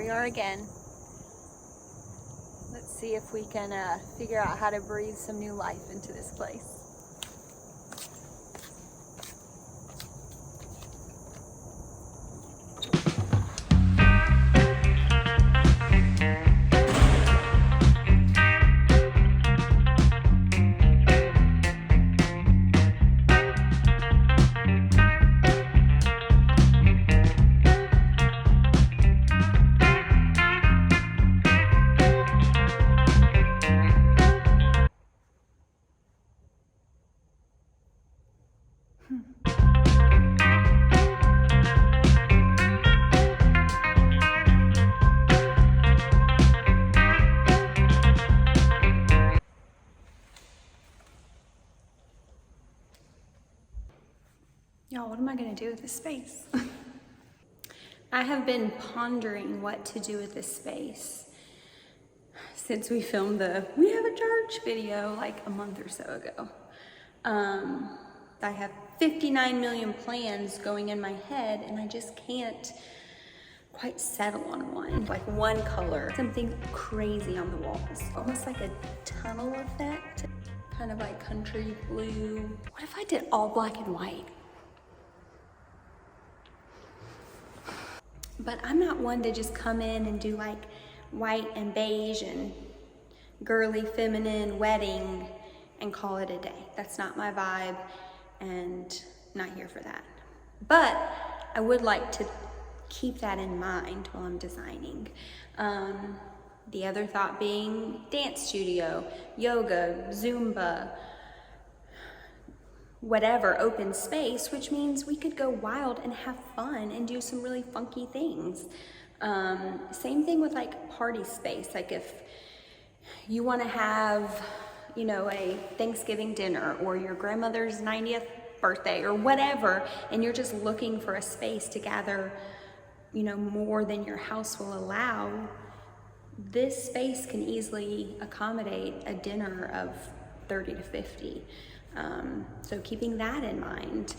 we are again. Let's see if we can figure out how to breathe some new life into this place. Y'all, what am I gonna do with this space? I have been pondering what to do with this space since we filmed the We Have a Church video like a month or so ago. I have 59 million plans going in my head and I just can't quite settle on one. Like one color, something crazy on the walls. Almost like a tunnel effect, kind of like country blue. What if I did all black and white? But I'm not one to just come in and do like white and beige and girly feminine wedding and call it a day. That's not my vibe and not here for that. But I would like to keep that in mind while I'm designing. The other thought being dance studio, yoga, Zumba, whatever, open space, which means we could go wild and have fun and do some really funky things. Same thing with like party space. Like if you want to have, you know, a Thanksgiving dinner or your grandmother's 90th birthday or whatever, and you're just looking for a space to gather, you know, more than your house will allow, this space can easily accommodate a dinner of 30 to 50. So keeping that in mind.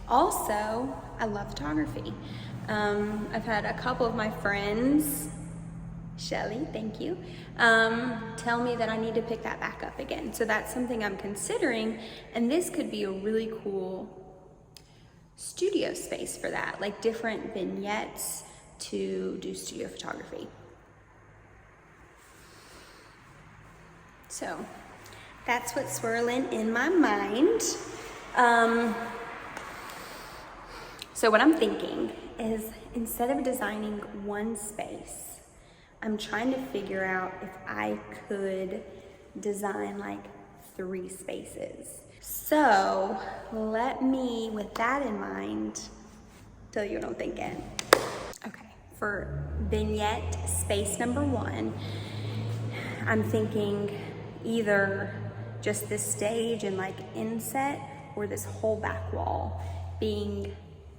Also, I love photography. I've had a couple of my friends, Shelly, thank you, tell me that I need to pick that back up again. So that's something I'm considering, and this could be a really cool studio space for that, like different vignettes to do studio photography. So that's what's swirling in my mind. So what I'm thinking is, instead of designing one space, I'm trying to figure out if I could design like 3 spaces. So let me, with that in mind, tell you what I'm thinking. Okay, for vignette space number 1, I'm thinking either just this stage and like inset, or this whole back wall being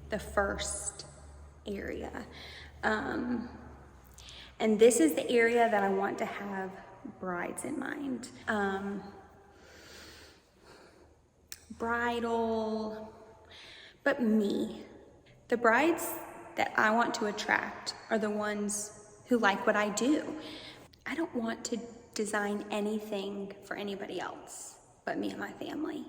the first area. And this is the area that I want to have brides in mind. Bridal, but me. The brides that I want to attract are the ones who like what I do. I don't want to design anything for anybody else but me and my family.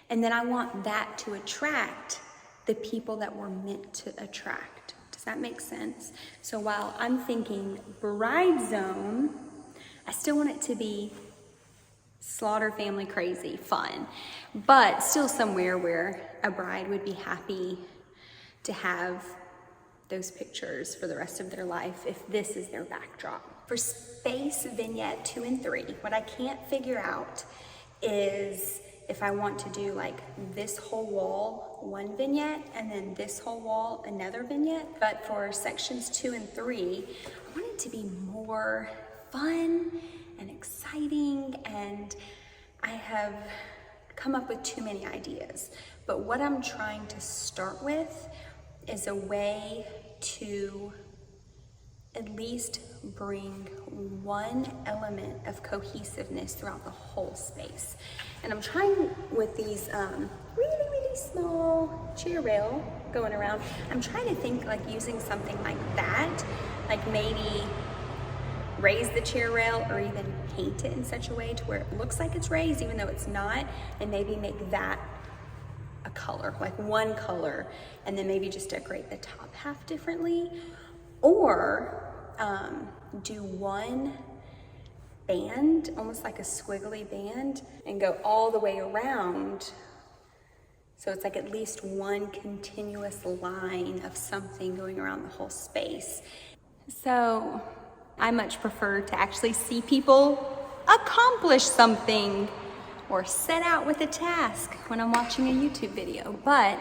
And then I want that to attract the people that we're meant to attract. Does that make sense? So while I'm thinking bride zone, I still want it to be Slaughter family crazy, fun, but still somewhere where a bride would be happy to have those pictures for the rest of their life if this is their backdrop. For space vignette 2 and 3, what I can't figure out is if I want to do like this whole wall, 1 vignette, and then this whole wall, another vignette. But for sections 2 and 3, I want it to be more fun and exciting, and I have come up with too many ideas. But what I'm trying to start with is a way to at least bring one element of cohesiveness throughout the whole space. And I'm trying with these really small chair rail going around. I'm trying to think like using something like that, like maybe raise the chair rail or even paint it in such a way to where it looks like it's raised even though it's not, and maybe make that a color, like one color, and then maybe just decorate the top half differently, or do one band, almost like a squiggly band, and go all the way around. So it's like at least one continuous line of something going around the whole space. So I much prefer to actually see people accomplish something or set out with a task when I'm watching a YouTube video. But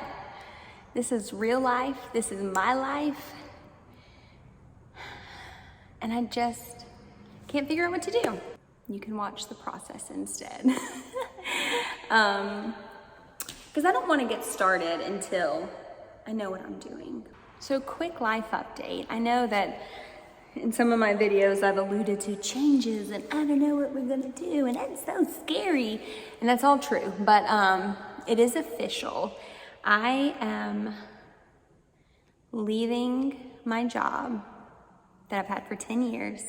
this is real life, this is my life, and I just can't figure out what to do. You can watch the process instead. Because I don't want to get started until I know what I'm doing. So quick life update. I know that in some of my videos I've alluded to changes and I don't know what we're gonna do and that's so scary. And that's all true, but it is official. I am leaving my job that I've had for 10 years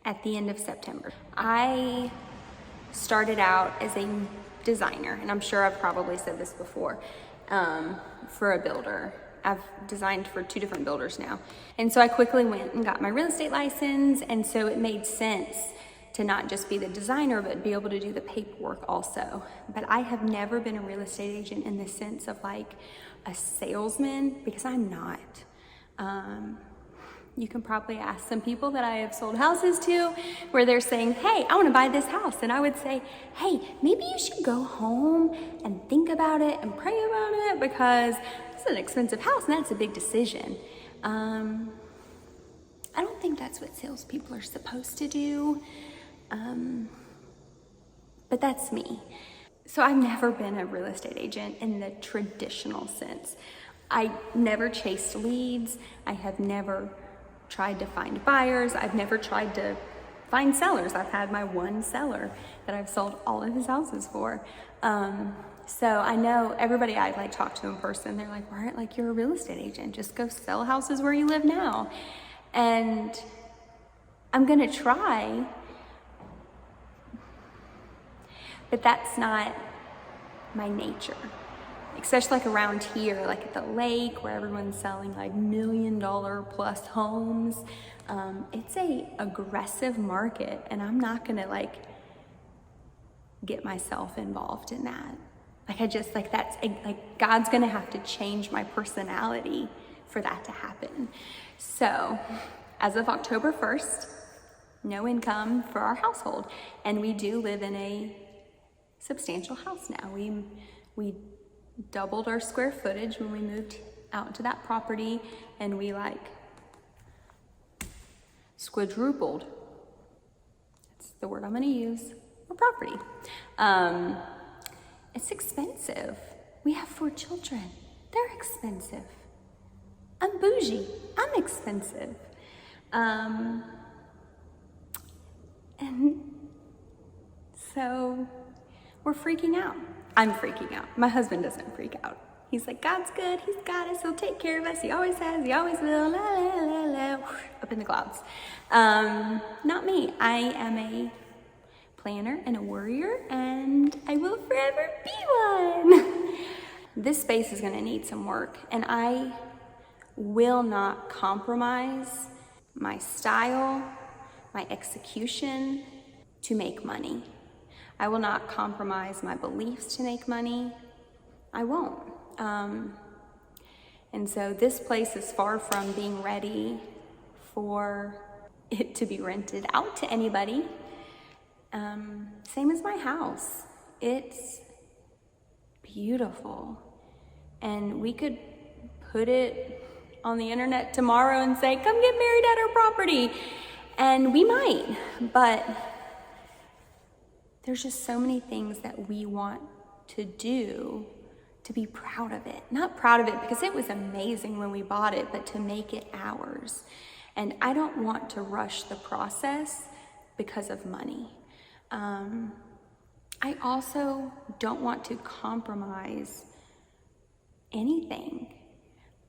at the end of September. I started out as a designer, and I'm sure I've probably said this before, for a builder. I've designed for 2 different builders now. And so I quickly went and got my real estate license, and so it made sense to not just be the designer, but be able to do the paperwork also. But I have never been a real estate agent in the sense of like a salesman, because I'm not. You can probably ask some people that I have sold houses to where they're saying, hey, I want to buy this house. And I would say, hey, maybe you should go home and think about it and pray about it because it's an expensive house and that's a big decision. I don't think that's what salespeople are supposed to do. But that's me. So I've never been a real estate agent in the traditional sense. I never chased leads. I have never tried to find buyers. I've never tried to find sellers. I've had my one seller that I've sold all of his houses for. So I know everybody I like talk to in person, they're like, right, like you're a real estate agent, just go sell houses where you live now. And I'm gonna try, but that's not my nature. Especially like around here, like at the lake where everyone's selling like $1 million plus homes. It's a aggressive market and I'm not gonna like get myself involved in that. Like I just like that's like God's gonna have to change my personality for that to happen. So as of October 1st, no income for our household. And we do live in a substantial house now. We doubled our square footage when we moved out to that property, and we like squadrupled. That's the word I'm gonna use for property. It's expensive. We have 4 children. They're expensive. I'm bougie. I'm expensive. And so we're freaking out. I'm freaking out. My husband doesn't freak out. He's like, God's good, he's got us, he'll take care of us, he always has, he always will, la la la la, up in the clouds. Not me. I am a planner and a worrier, and I will forever be one. This space is gonna need some work, and I will not compromise my style, my execution to make money. I will not compromise my beliefs to make money. I won't. And so this place is far from being ready for it to be rented out to anybody. Same as my house. It's beautiful. And we could put it on the internet tomorrow and say, come get married at our property. And we might, but there's just so many things that we want to do to be proud of it. Not proud of it because it was amazing when we bought it, but to make it ours. And I don't want to rush the process because of money. I also don't want to compromise anything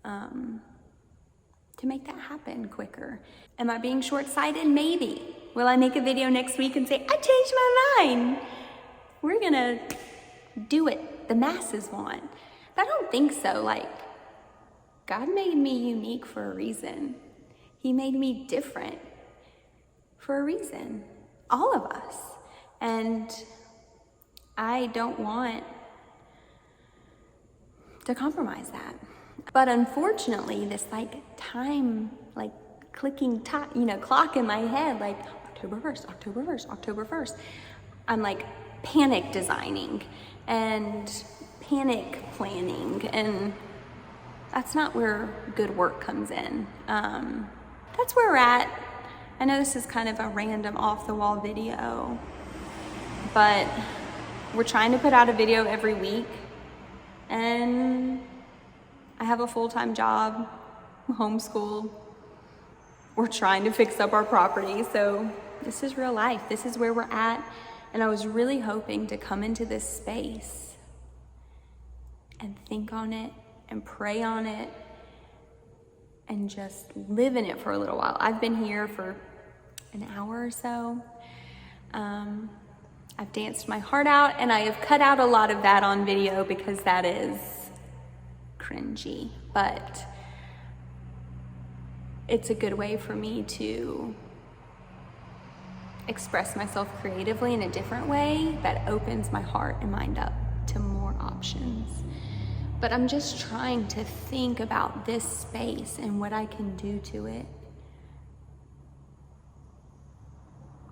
to make that happen quicker. Am I being short-sighted? Maybe. Will I make a video next week and say, I changed my mind? We're gonna do what the masses want. But I don't think so. Like, God made me unique for a reason. He made me different for a reason. All of us. And I don't want to compromise that. But unfortunately, this time, clicking clock in my head, October 1st, October 1st, October 1st. I'm panic designing and panic planning, and that's not where good work comes in. That's where we're at. I know this is kind of a random off-the-wall video, but we're trying to put out a video every week, and I have a full-time job, homeschool. We're trying to fix up our property, so this is real life. This is where we're at, and I was really hoping to come into this space and think on it and pray on it and just live in it for a little while. I've been here for an hour or so. I've danced my heart out, and I have cut out a lot of that on video because that is cringy, but it's a good way for me to express myself creatively in a different way that opens my heart and mind up to more options. But I'm just trying to think about this space and what I can do to it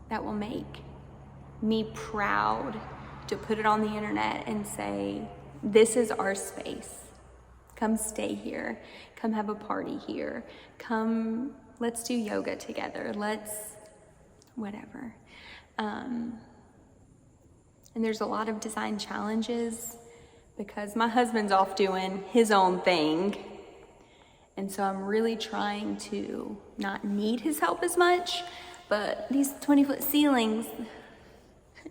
that will make me proud to put it on the internet and say, this is our space. Come stay here. Come have a party here. Come, let's do yoga together. Let's, whatever. And there's a lot of design challenges because my husband's off doing his own thing. And so I'm really trying to not need his help as much, but these 20-foot ceilings,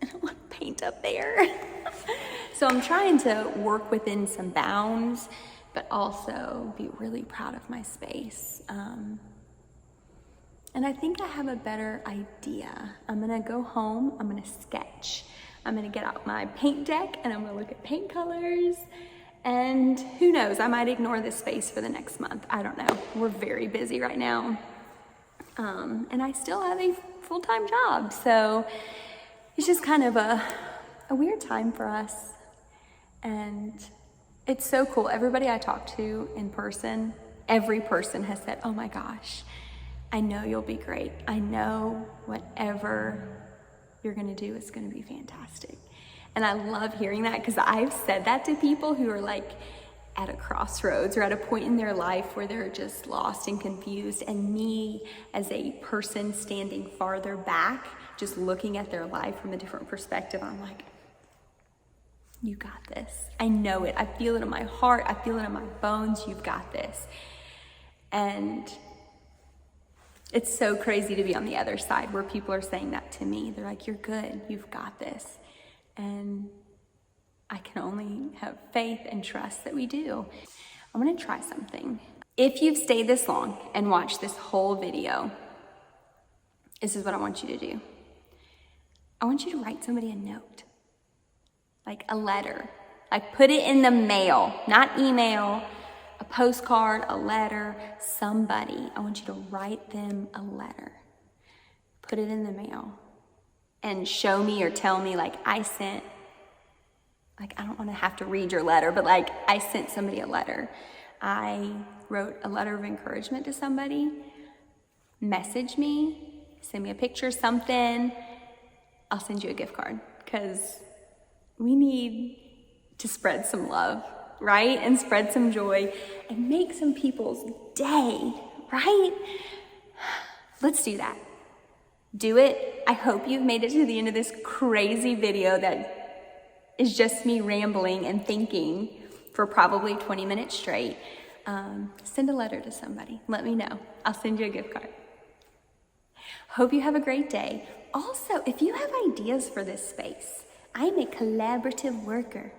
I don't want to paint up there. So I'm trying to work within some bounds, but also be really proud of my space. And I think I have a better idea. I'm gonna go home, I'm gonna sketch. I'm gonna get out my paint deck and I'm gonna look at paint colors. And who knows, I might ignore this space for the next month. I don't know, we're very busy right now. And I still have a full-time job. So it's just kind of a weird time for us. And it's so cool. Everybody I talk to in person, every person has said, oh my gosh, I know you'll be great. I know whatever you're gonna do is gonna be fantastic. And I love hearing that because I've said that to people who are at a crossroads or at a point in their life where they're just lost and confused. And me as a person standing farther back, just looking at their life from a different perspective, I'm like, you got this. I know it. I feel it in my heart. I feel it in my bones. You've got this. And it's so crazy to be on the other side where people are saying that to me. They're like, you're good. You've got this. And I can only have faith and trust that we do. I'm going to try something. If you've stayed this long and watched this whole video, this is what I want you to do. I want you to write somebody a note. A letter, put it in the mail, not email, a postcard, a letter, somebody. I want you to write them a letter, put it in the mail, and show me or tell me I sent, I don't want to have to read your letter, but I sent somebody a letter. I wrote a letter of encouragement to somebody. Message me, send me a picture, something. I'll send you a gift card because we need to spread some love, right? And spread some joy and make some people's day, right? Let's do that. Do it. I hope you've made it to the end of this crazy video that is just me rambling and thinking for probably 20 minutes straight. Send a letter to somebody. Let me know. I'll send you a gift card. Hope you have a great day. Also, if you have ideas for this space, I'm a collaborative worker.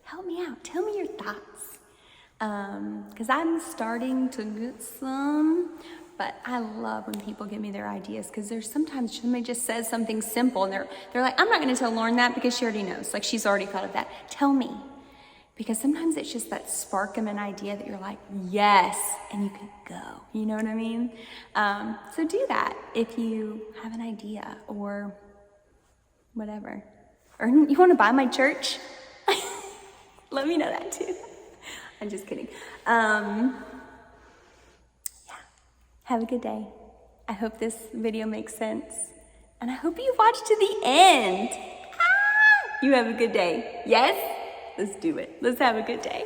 Help me out. Tell me your thoughts. Because I'm starting to get some, but I love when people give me their ideas, because there's sometimes somebody just says something simple and they're like, I'm not going to tell Lauren that because she already knows. Like, she's already thought of that. Tell me. Because sometimes it's just that spark of an idea that you're like, yes, and you can go. You know what I mean? So do that if you have an idea or whatever. Or you want to buy my church? Let me know that too. I'm just kidding. Yeah. Have a good day. I hope this video makes sense. And I hope you watch to the end. You have a good day. Yes? Let's do it. Let's have a good day.